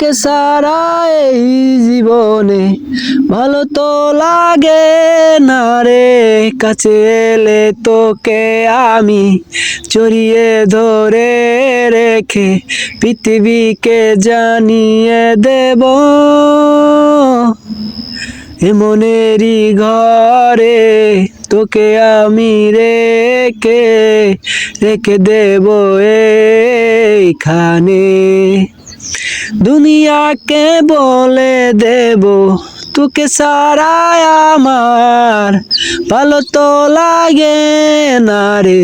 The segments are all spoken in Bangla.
তোকে সারা এই জীবনে ভালো তো লাগে না রে, কাছে এলে তোকে আমি জড়িয়ে ধরে রেখে পৃথিবীকে জানিয়ে দেব এ মনেরই ঘরে তোকে আমি রেখে রেখে দেব এইখানে। দুনিয়াকে বলে দেব তোকে সারা আমার ভালো তো লাগে না রে,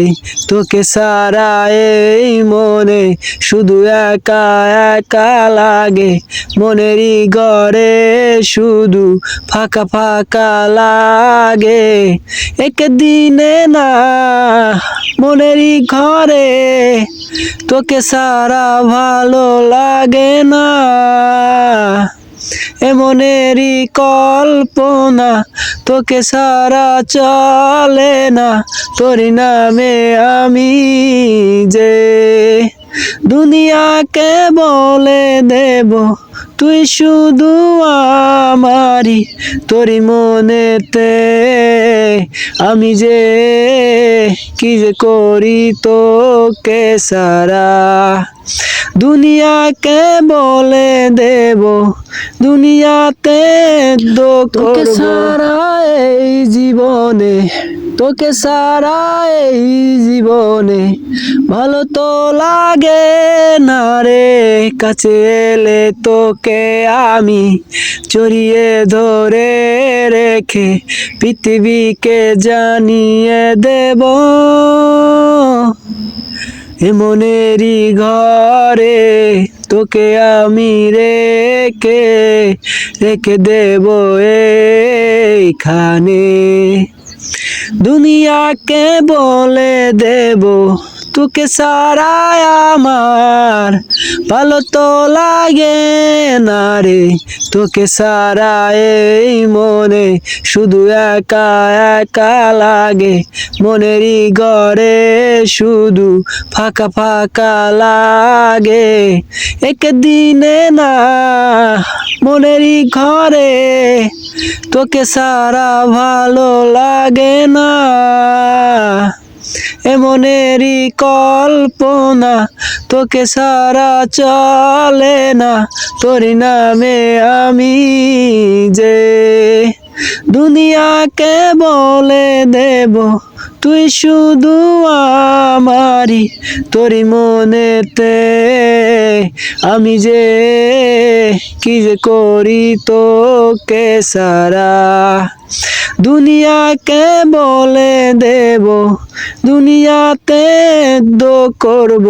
তোকে সারা এই মনে শুধু একা একা লাগে, মনেরই ঘরে শুধু ফাঁকা ফাঁকা লাগে। একদিনে না মনেরই ঘরে তোকে সারা ভালো লাগে না, এমনেরই কল্পনা তোকে সারা চলে না, তোরি নামে আমি যে দুনিয়াকে বলে দেব তুই শুধু আমারি, তোরি মনেতে আমি যে কি যে করি তোকে সারা। দুনিয়াকে বলে দেব দুনিয়াতে তোকে সারা এই জীবনে, তোকে সারা এই জীবনে ভালো তো লাগে না রে, কাছে এলে তোকে আমি জড়িয়ে ধরে রেখে পৃথিবীকে জানিয়ে দেব এ মনেরই ঘরে তোকে আমি রেখে রেখে দেব এইখানে। দুনিয়াকে বলে দেব তোকে সারা আমার ভালো তো লাগে না রে, তোকে সারা এই মনে শুধু একা একা লাগে, মনেরই ঘরে শুধু ফাঁকা ফাঁকা লাগে। একদিনে না মনেরই ঘরে তোকে সারা ভালো লাগে না, এমনেরই কল্পনা তোকে সারা চলে না, তোরি নামে আমি যে দুনিয়াকে বলে দেব তুই শুধু আমারি, তোরি মনেতে আমি যে কি যে করি তোকে সারা। দুনিয়াকে বলে দেব দুনিয়াতে করব।